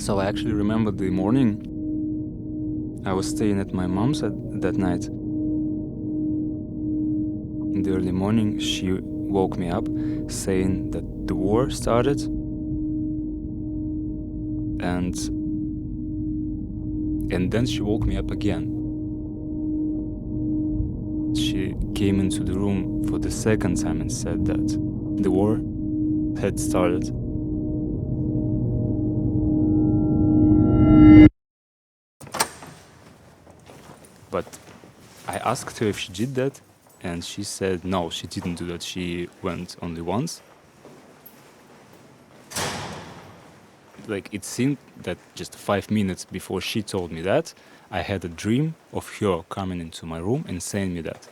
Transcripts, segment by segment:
So I actually remember the morning. I was staying at my mom's that night. In the early morning, she woke me up saying that the war started. And then she woke me up again. She came into the room for the second time and said that the war had started. But I asked her if she did that, and she said no, she didn't do that. She went only once. Like, it seemed that just 5 minutes before she told me that, I had a dream of her coming into my room and saying me that.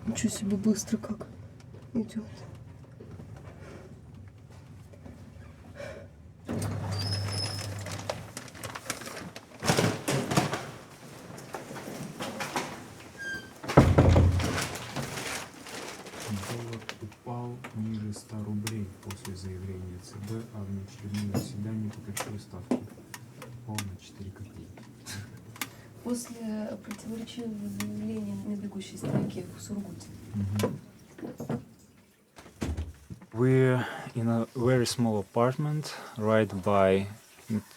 Ничего себе, быстро как идет. Доллар упал ниже 100 рублей после заявления ЦБ о внеочередном заседании по ключевой ставке. Упал на 4 копейки. После противоречивого заявления на бегущей строке в Сургуте. We're in a very small apartment right by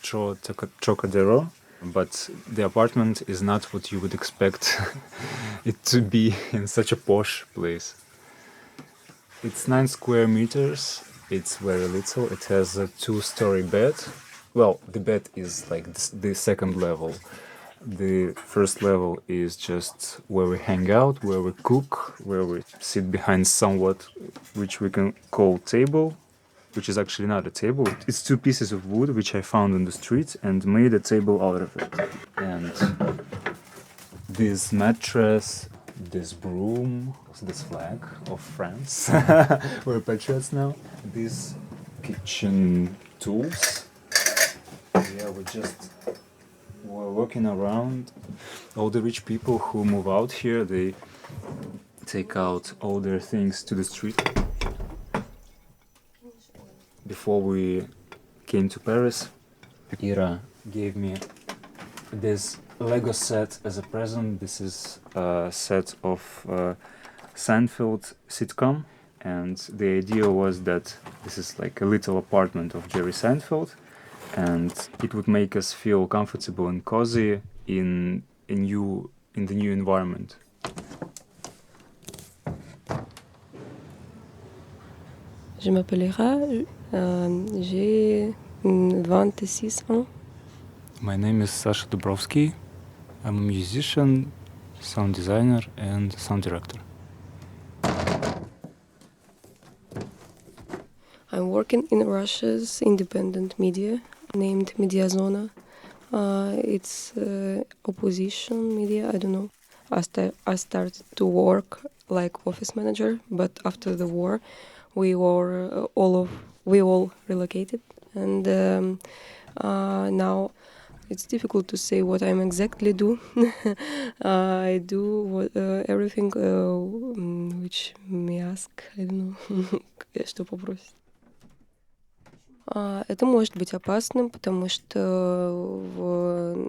Trocadero, but the apartment is not what you would expect it to be in such a posh place. It's 9 square meters, it's very little, it has a 2-story bed. Well, the bed is like the second level. The first level is just where we hang out, where we cook, where we sit behind somewhat, which we can call table, which is actually not a table. It's 2 pieces of wood which I found on the street and made a table out of it. And this mattress, this broom, this flag of France, we're patriots now. These kitchen tools. Yeah, we're walking around. All the rich people who move out here, they take out all their things to the street. Before we came to Paris, Ira gave me this Lego set as a present. This is a set of Seinfeld sitcom, and the idea was that this is like a little apartment of Jerry Seinfeld, and it would make us feel comfortable and cozy in the new environment. Je m'appelle Ira, j'ai 26 ans. My name is Sasha Dubrovsky. I'm a musician, sound designer, and sound director. I'm working in Russia's independent media named Mediazona. It's opposition media, I don't know. I started to work like office manager, but after the war we all relocated, and now it's difficult to say what I'm exactly do. I do everything which me ask. I don't know, что попросить. Это может быть опасным, потому что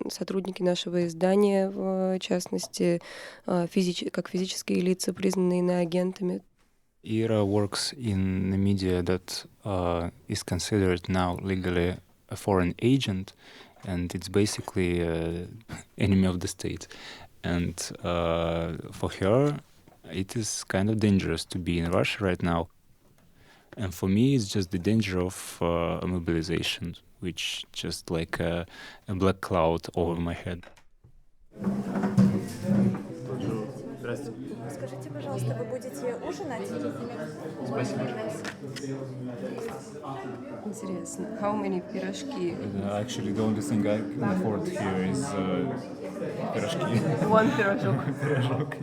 сотрудники нашего издания, в частности, как физические лица, признанные иноагентами. Ira works in the media that is considered now legally a foreign agent, and it's basically an enemy of the state. And for her, it is kind of dangerous to be in Russia right now. And for me, it's just the danger of mobilization, which just like a black cloud over my head. Скажите, пожалуйста, вы будете ужинать? Спасибо. Интересно, how many пирожки? Actually, the only thing I can afford here is пирожки. One пирожок. Пирожок.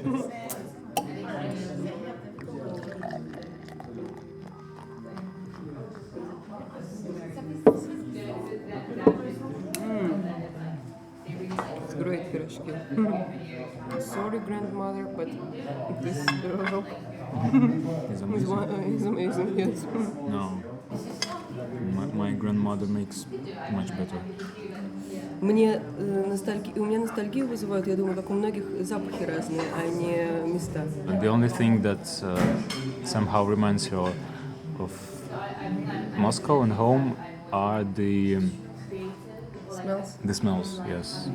по-русски. Sorry, grandmother, but this rock It's is amazing, yes. No. My grandmother makes much better. У меня ностальгию вызывают, я думаю, как у многих, запахи разные, а не места. And the only thing that somehow reminds you of Moscow and home are the smells, yes.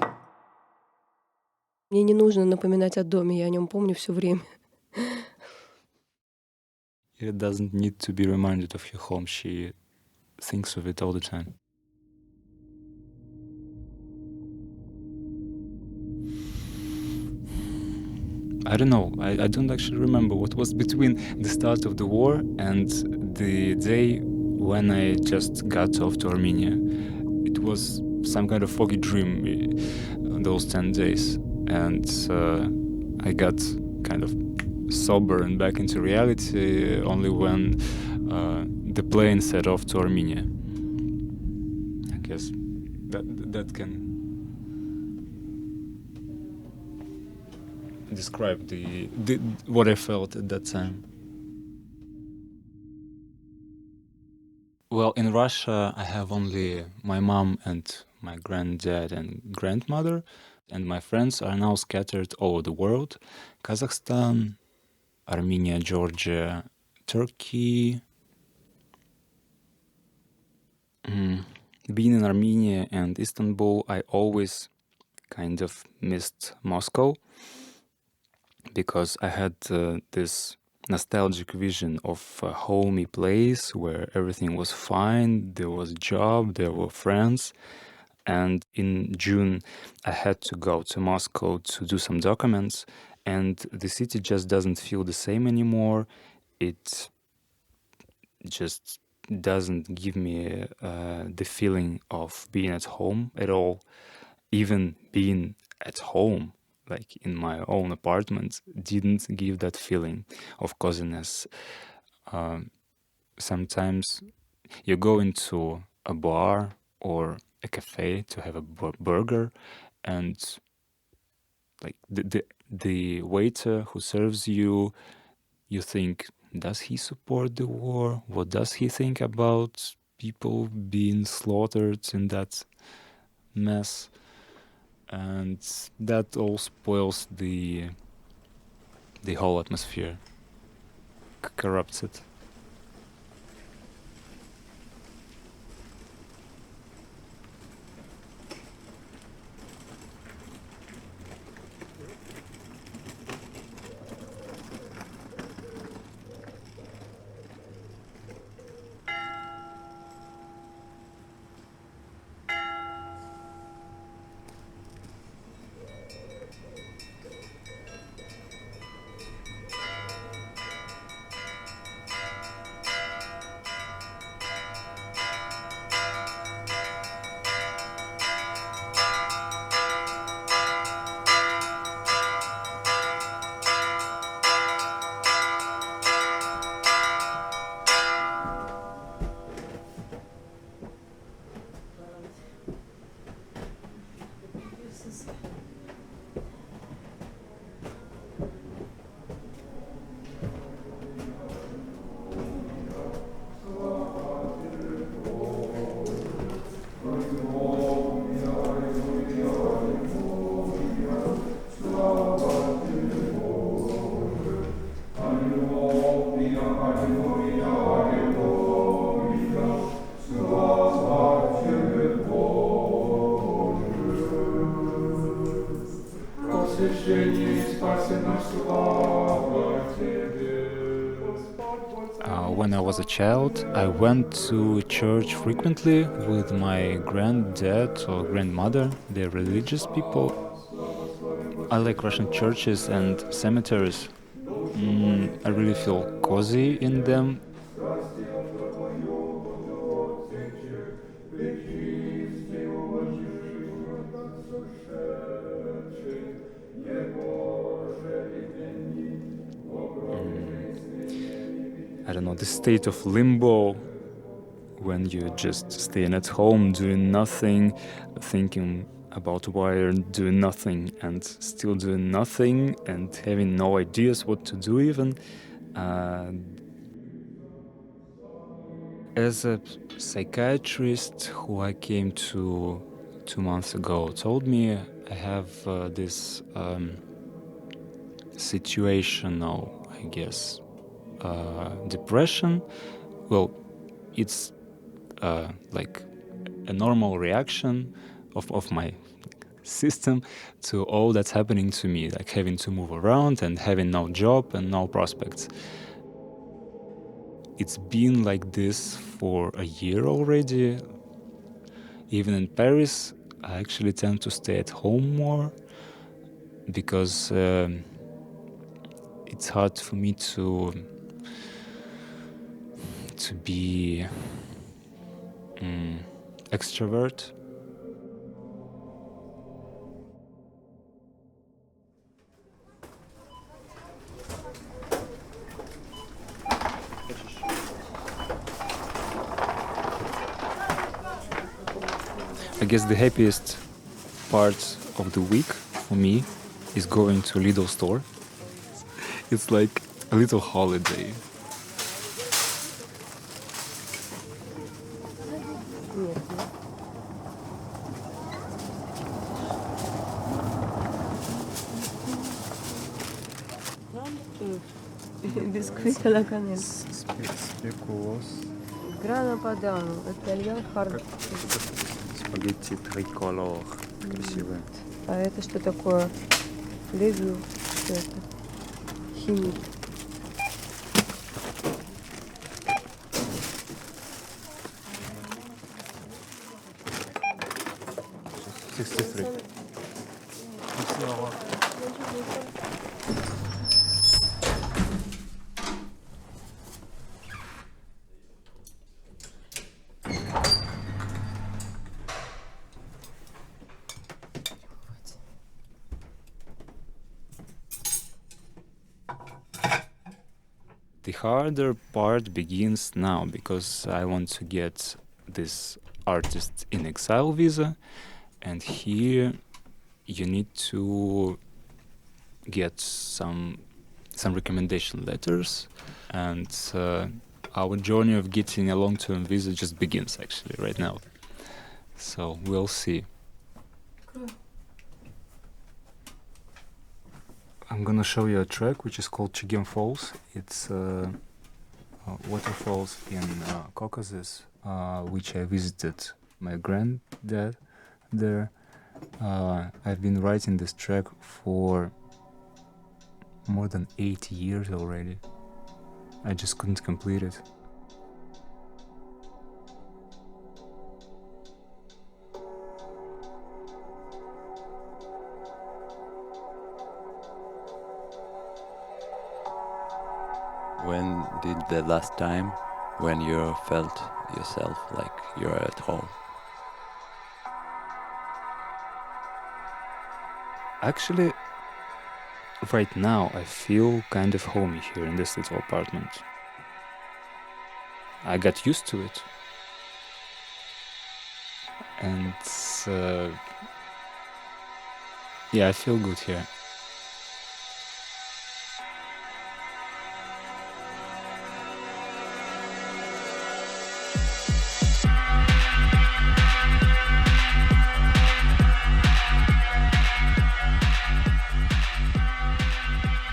Мне не нужно напоминать о доме, я о нем помню все время. It doesn't need to be reminded of your home. She thinks of it all the time. I don't know. I don't actually remember what was between the start of the war and the day when I just got off to Armenia. It was some kind of foggy dream, those 10 days. And I got kind of sober and back into reality only when the plane set off to Armenia. I guess that can describe the what I felt at that time. Well, in Russia, I have only my mom and my granddad and grandmother, and my friends are now scattered all over the world. Kazakhstan, Armenia, Georgia, Turkey. Being in Armenia and Istanbul, I always kind of missed Moscow because I had this nostalgic vision of a homey place where everything was fine, there was a job, there were friends. And in June, I had to go to Moscow to do some documents, and the city just doesn't feel the same anymore. It just doesn't give me the feeling of being at home at all. Even being at home, like in my own apartment, didn't give that feeling of coziness. Sometimes you go into a bar or a cafe to have a burger, and like the waiter who serves you, you think, does he support the war? What does he think about people being slaughtered in that mess? And that all spoils the whole atmosphere, corrupts it. When I was a child, I went to church frequently with my granddad or grandmother. They're religious people. I like Russian churches and cemeteries. I really feel cozy in them. I don't know, the state of limbo when you're just staying at home, doing nothing, thinking about why you're doing nothing and still doing nothing and having no ideas what to do even. As a psychiatrist who I came to 2 months ago told me, I have this situational, I guess, depression. Well, it's like a normal reaction of my system to all that's happening to me, like having to move around and having no job and no prospects. It's been like this for a year already. Even in Paris, I actually tend to stay at home more because it's hard for me to be extrovert. I guess the happiest part of the week for me is going to Lidl store. It's like a little holiday. Бисквит à la cannelle. Спекулос. Grana padano, Italian hard. Спагетти триколор. Красивые. А это что такое? Левю. Что это? Химик. The harder part begins now because I want to get this artist in exile visa, and here you need to get some recommendation letters, and our journey of getting a long-term visa just begins actually right now. So we'll see. I'm gonna show you a track which is called Chigem Falls. It's waterfalls in Caucasus, which I visited my granddad there. I've been writing this track for more than 8 years already. I just couldn't complete it. When did the last time when you felt yourself like you're at home? Actually, right now I feel kind of homey here in this little apartment. I got used to it. And yeah, I feel good here.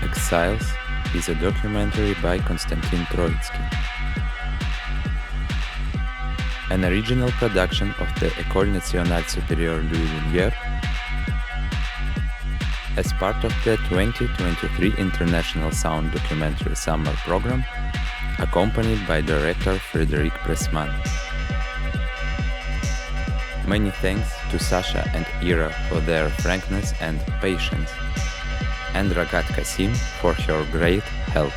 Exiles is a documentary by Konstantin Troitskiy, an original production of the Ecole nationale sperieure Louis-Lumiere as part of the 2023 International Sound Documentary Summer Program, accompanied by director Frederic Pressman. Many thanks to Sasha and Ira for their frankness and patience, and Ragat Kasim for her great help.